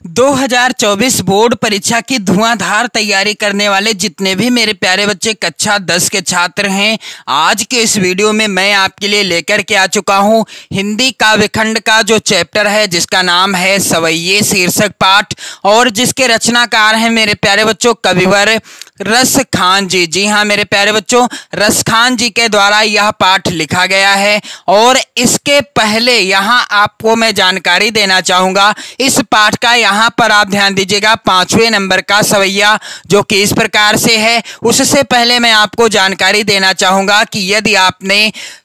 2024 board परीक्षा की धुआंधार तैयारी करने वाले जितने भी मेरे प्यारे बच्चे कक्षा 10 के छात्र हैं, आज के इस वीडियो में मैं आपके लिए लेकर के आ चुका हूं हिंदी काव्यखंड का जो चैप्टर है जिसका नाम है सवैये शीर्षक पाठ, और जिसके रचनाकार हैं मेरे प्यारे बच्चों कविवर रसखान जी। जी हाँ मेरे प्यारे बच्चों, रसखान जी के द्वारा यह पाठ लिखा गया है। और इसके पहले यहाँ आपको मैं जानकारी देना चाहूँगा इस पाठ का। यहाँ पर आप ध्यान दीजिएगा 5वें नंबर का सवैया जो कि इस प्रकार से है। उससे पहले मैं आपको जानकारी देना चाहूँगा कि यदि आपने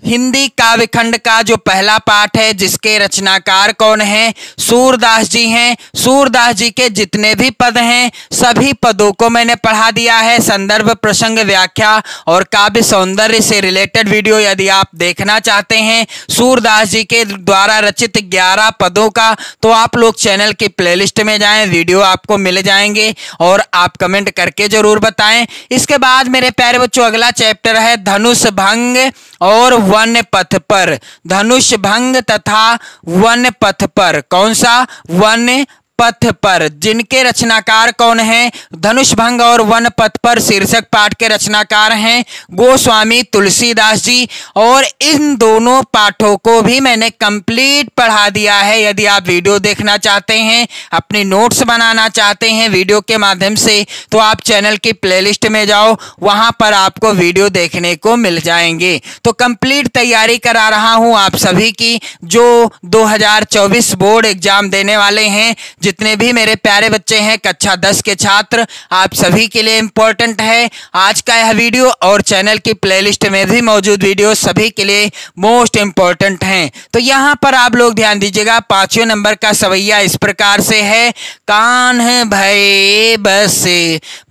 हिंदी काव्यखंड का जो पहला पाठ है जिसके रचनाकार कौन हैं, सूरदास जी हैं। सूरदास जी के जितने भी पद हैं सभी पदों को मैंने पढ़ा दिया है। संदर्भ, प्रसंग, व्याख्या और काव्य सौंदर्य से रिलेटेड वीडियो यदि आप देखना चाहते हैं सूरदास जी के द्वारा रचित 11 पदों का, तो आप लोग चैनल की प्लेलिस्ट में जाएं, वीडियो आपको मिल जाएंगे और आप कमेंट करके जरूर बताएं। इसके बाद मेरे प्यारे बच्चों अगला चैप्टर है धनुष भंग और वन पथ पर। धनुष भंग तथा वन पथ पर, कौन सा? वन पथ पर। जिनके रचनाकार कौन हैं? धनुष भंग और वन पथ पर शीर्षक पाठ के रचनाकार हैं गोस्वामी तुलसीदास जी। और इन दोनों पाठों को भी मैंने कंप्लीट पढ़ा दिया है। यदि आप वीडियो देखना चाहते हैं, अपनी नोट्स बनाना चाहते हैं वीडियो के माध्यम से, तो आप चैनल की प्लेलिस्ट में जाओ, वहां पर आपको वीडियो देखने को मिल जाएंगे। तो कंप्लीट तैयारी करा रहा हूं आप सभी की जो 2024 बोर्ड एग्जाम देने वाले हैं। जितने भी मेरे प्यारे बच्चे हैं कक्षा 10 के छात्र, आप सभी के लिए इंपॉर्टेंट है आज का यह वीडियो, और चैनल की प्लेलिस्ट में भी मौजूद वीडियो सभी के लिए मोस्ट इंपॉर्टेंट हैं। तो यहाँ पर आप लोग ध्यान दीजिएगा 5वें नंबर का सवैया इस प्रकार से है। कान्ह भये बस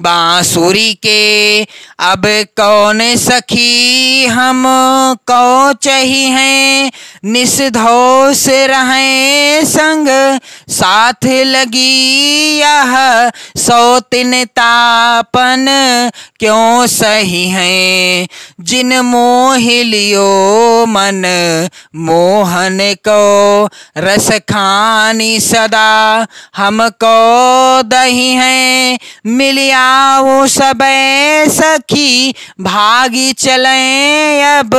बांसुरी के, अब कौन सखी हम को चही हैं, निसधो से रहें संग साथ लगी यह सौतिन तापन क्यों सही हैं, जिन मोह लियो मन मोहन को, रस खानी सदा हमको दही हैं, मिलिया वो सब सखी भागी चलें, अब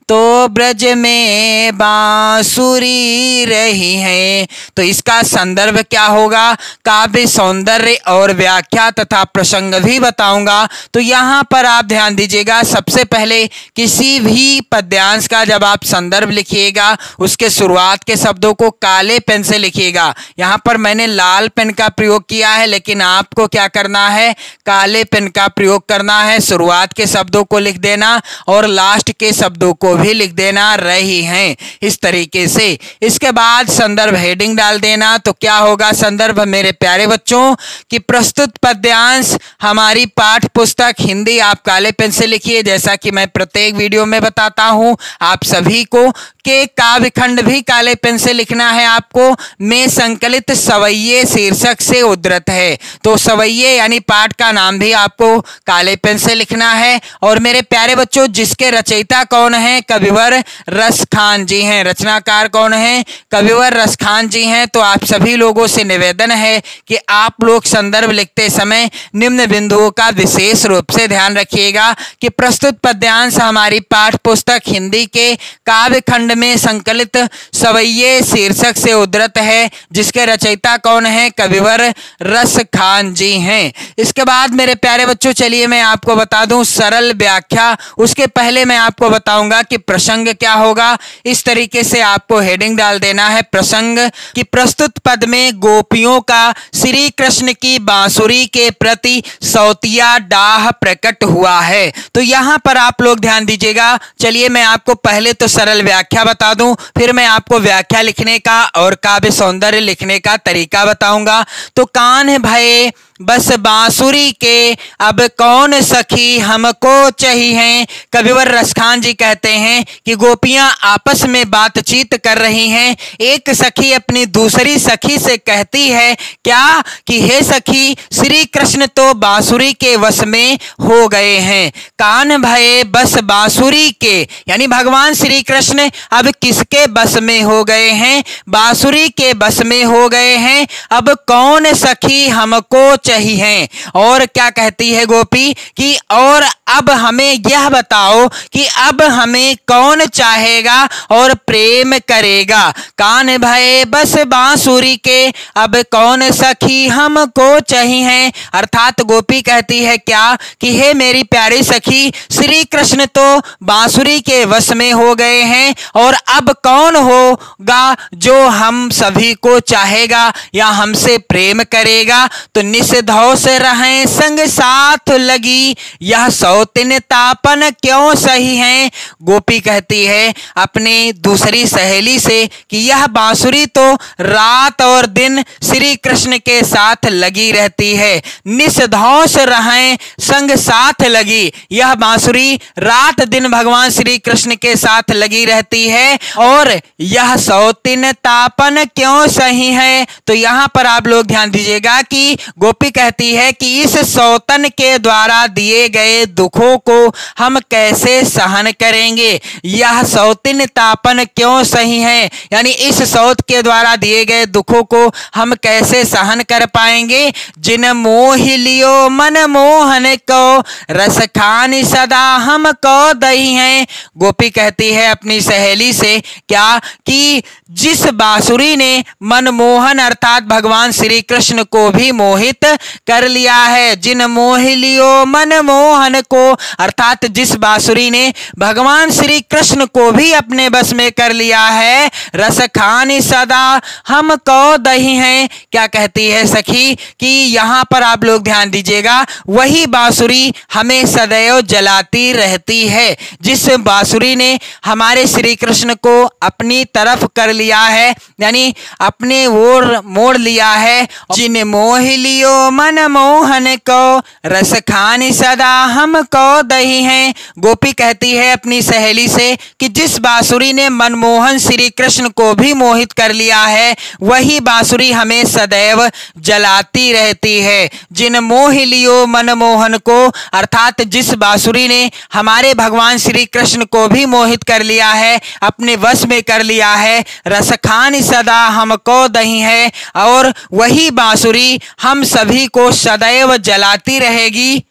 तो ब्रज में बांसुरी रही है। तो इसका संदर्भ क्या होगा, काव्य सौंदर्य और व्याख्या तथा प्रसंग भी बताऊंगा। तो यहाँ पर आप ध्यान दीजिएगा, सबसे पहले किसी भी पद्यांश का जब आप संदर्भ लिखिएगा उसके शुरुआत के शब्दों को काले पेन से लिखिएगा। यहाँ पर मैंने लाल पेन का प्रयोग किया है, लेकिन आपको क्या करना है, काले पेन का प्रयोग करना है। शुरुआत के शब्दों को लिख देना और लास्ट के शब्दों को भी लिख देना, रही हैं, इस तरीके से। इसके बाद संदर्भ हेडिंग डाल देना। तो क्या होगा संदर्भ मेरे प्यारे बच्चों कि प्रस्तुत पद्यांश हमारी पाठ पुस्तक हिंदी, आप काले पेन से लिखिए जैसा कि मैं प्रत्येक वीडियो में बताता हूं आप सभी को, के काव्यखंड भी काले पेन से लिखना है आपको, में संकलित सवैये शीर्षक से उद्धृत है। तो सवैये यानी पाठ का नाम भी आपको काले पेन से लिखना है। और मेरे प्यारे बच्चों जिसके रचयिता कौन है, कविवर रसखान जी हैं। रचनाकार कौन है? कविवर रसखान जी हैं। तो आप सभी लोगों से निवेदन है कि आप लोग संदर्भ लिखते समय निम्न बिंदुओं का विशेष रूप से ध्यान रखिएगा कि प्रस्तुत पद्यांश हमारी पाठ पुस्तक हिंदी के काव्यखंड में संकलित सवैये शीर्षक से उद्धृत है, जिसके रचयिता कौन है? कविवर रसखान जी हैं। इसके बाद मेरे प्यारे बच्चों चलिए मैं आपको बता दूं सरल व्याख्या। उसके पहले मैं आपको बताऊंगा कि प्रसंग क्या होगा। इस तरीके से आपको हेडिंग डाल देना है प्रसंग कि प्रस्तुत पद में गोपियों का श्री कृष्ण की बांसुरी के प्रति सौतिया डाह प्रकट हुआ है। तो यहाँ पर आप लोग ध्यान दीजिएगा। चलिए मैं आपको पहले तो सरल व्याख्या बता दूं, फिर मैं आपको व्याख्या लिखने का और काव्य सौंदर्य लिखने का तरीका बताऊंगा। तो कान्ह भये बस बांसुरी के, अब कौन सखी हमको चाहिए। कविवर रसखान जी कहते हैं कि गोपियां आपस में बातचीत कर रही हैं। एक सखी अपनी दूसरी सखी से कहती है क्या कि हे सखी, श्री कृष्ण तो बांसुरी के वश में हो गए हैं। कान भये बस बांसुरी के, यानी भगवान श्री कृष्ण अब किसके बस में हो गए हैं? बांसुरी के बस में हो गए हैं। अब कौन सखी हमको चाहिए। और क्या कहती है गोपी कि और अब हमें यह बताओ कि अब हमें कौन चाहेगा और प्रेम करेगा। कान भये बस बांसुरी के, अब कौन सखी हमको चाहिए। अर्थात गोपी कहती है क्या कि हे मेरी प्यारी सखी, श्री कृष्ण तो बांसुरी के वश में हो गए हैं और अब कौन होगा जो हम सभी को चाहेगा या हमसे प्रेम करेगा। तो निषधौ से रहें संग साथ लगी, यह सौतिन तापन क्यों सही है। गोपी कहती है अपनी दूसरी सहेली से कि यह बांसुरी तो रात और दिन श्री कृष्ण के साथ लगी रहती है। निषधौ से रहें संग साथ लगी, यह बांसुरी रात दिन भगवान श्री कृष्ण के साथ लगी रहती है और यह सौतिन तापन क्यों सही है। तो यहां पर आप लोग ध्यान दीजिएगा कि गोपी कहती है कि इस सौतन के द्वारा दिए गए दुखों को हम कैसे सहन करेंगे। यह सौतिन तापन क्यों सही है, यानी इस सौत के द्वारा दिए गए दुखों को हम कैसे सहन कर पाएंगे। जिन मोह लियो मन मोहन को, रस खानी सदा हमको दही है। गोपी कहती है अपनी सहेली से क्या कि जिस बांसुरी ने मनमोहन अर्थात भगवान श्री कृष्ण को भी मोहित कर लिया है। जिन मोह लियो मन मोहन को, अर्थात जिस बांसुरी ने भगवान श्री कृष्ण को भी अपने बस में कर लिया है। रस खानी सदा हमको दही है। क्या कहती है सखी कि यहां पर आप लोग ध्यान दीजिएगा, वही बांसुरी हमें सदैव जलाती रहती है। जिस बांसुरी ने हमारे श्री कृष्ण को अपनी तरफ कर लिया है, यानी अपने ओर मोड़ लिया है। जिन मोह लियो मन मोहन को, रस खानी सदा हमको दही है। गोपी कहती है अपनी सहेली से कि जिस बांसुरी ने मनमोहन श्री कृष्ण को भी मोहित कर लिया है, वही बांसुरी हमें सदैव जलाती रहती है। जिन मोह लियो मनमोहन को, अर्थात जिस बांसुरी ने हमारे भगवान श्री कृष्ण को भी मोहित कर लिया है, अपने वश में कर लिया है। रस खान सदा हमको दही है और वही बांसुरी हम सभी को सदैव जलाती रहेगी।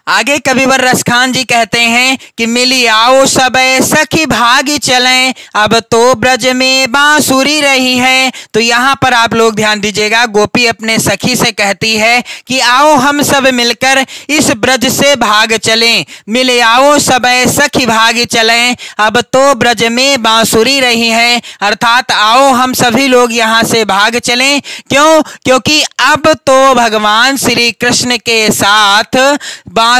आगे कविवर रसखान जी कहते हैं कि मिली आओ सब सखी भागी चलें, अब तो ब्रज में बांसुरी रही है। तो यहाँ पर आप लोग ध्यान दीजिएगा, गोपी अपने सखी से कहती है कि आओ हम सब मिलकर इस ब्रज से भाग चलें। मिले आओ सब सखी भागी चलें, अब तो ब्रज में बांसुरी रही है। अर्थात आओ हम सभी लोग यहाँ से भाग चलें। क्यों? क्योंकि अब तो भगवान श्री कृष्ण के साथ बांसुरी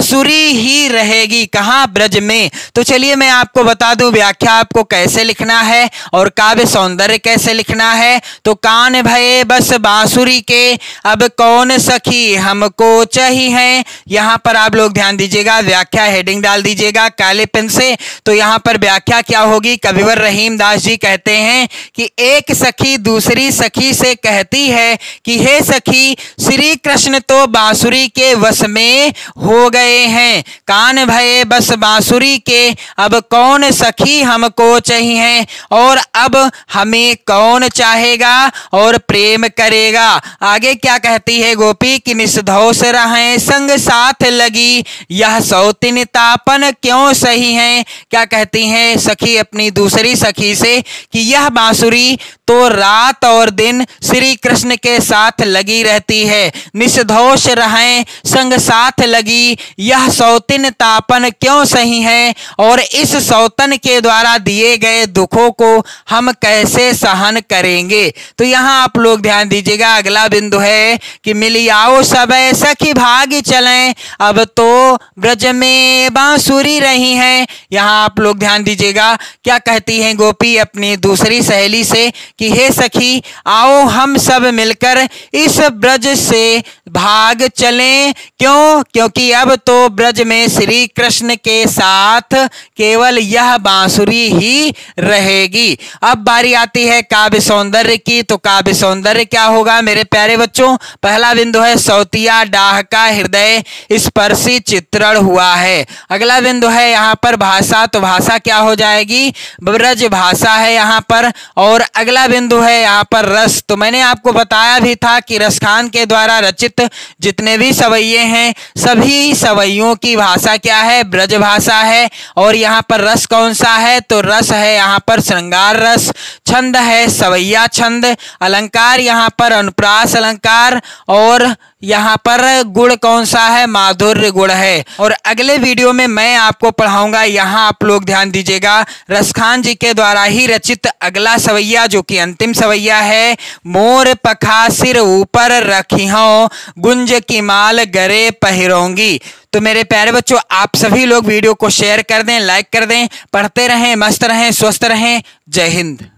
ही रहेगी। कहाँ? ब्रज में। तो चलिए मैं आपको बता दूं व्याख्या आपको कैसे लिखना है और काव्य सौंदर्य कैसे लिखना है। तो कान भये बस बांसुरी के, अब कौन सखी हमको चाहिए। यहाँ पर आप लोग ध्यान दीजिएगा, व्याख्या हेडिंग डाल दीजिएगा काले पेन से। तो यहाँ पर व्याख्या क्या होगी, कविवर रहीम दास जी कहते हैं कि एक सखी दूसरी सखी से कहती है कि हे सखी, श्री कृष्ण तो बांसुरी के वश में हो गए हैं। कान भये बस बांसुरी के, अब कौन सखी हमको चाहिए और अब हमें कौन चाहेगा और प्रेम करेगा। आगे क्या कहती है गोपी कि निषधौ से रहें संग साथ लगी, यह सौतिन तापन क्यों सही है। क्या कहती हैं सखी अपनी दूसरी सखी से कि यह बांसुरी तो रात और दिन श्री कृष्ण के साथ लगी रहती है। निषधौ से रहें संग साथ लगी, यह सौतिन तापन क्यों सही है और इस सौतन के द्वारा दिए गए दुखों को हम कैसे सहन करेंगे। तो यहाँ आप लोग ध्यान दीजिएगा, अगला बिंदु है कि मिलियाओ सब सखी भाग चलें, अब तो ब्रज में बांसुरी रही है। यहाँ आप लोग ध्यान दीजिएगा, क्या कहती हैं गोपी अपनी दूसरी सहेली से कि हे सखी, आओ हम सब मिलकर इस ब्रज से भाग चलें। क्यों? क्योंकि अब तो ब्रज में श्री कृष्ण के साथ केवल यह बांसुरी ही रहेगी। अब बारी आती है काव्य सौंदर्य की। तो काव्य सौंदर्य क्या होगा मेरे प्यारे बच्चों? पहला बिंदु है सौतिया डाह का हृदय स्पर्शी चित्रण हुआ है। अगला बिंदु है यहाँ पर भाषा। तो भाषा क्या हो जाएगी? ब्रज भाषा है यहाँ पर। और अगला बिंदु है यहाँ पर रस। तो मैंने आपको बताया भी था कि रसखान के द्वारा रचित जितने भी सवैये हैं सभी सवैयों की भाषा क्या है? ब्रज भाषा है। और यहाँ पर रस कौन सा है? तो रस है यहाँ पर श्रृंगार रस। छंद है सवैया छंद। अलंकार यहाँ पर अनुप्रास अलंकार। और यहाँ पर गुण कौन सा है? माधुर्य गुण है। और अगले वीडियो में मैं आपको पढ़ाऊंगा, यहाँ आप लोग ध्यान दीजिएगा, रसखान जी के द्वारा ही रचित अगला सवैया जो कि अंतिम सवैया है। मोर पखा सिर ऊपर रखी हो, गुंज की माल गरे पहिरोंगी। तो मेरे प्यारे बच्चों, आप सभी लोग वीडियो को शेयर कर दें, लाइक कर दें। पढ़ते रहें, मस्त रहें, स्वस्थ रहें। जय हिंद।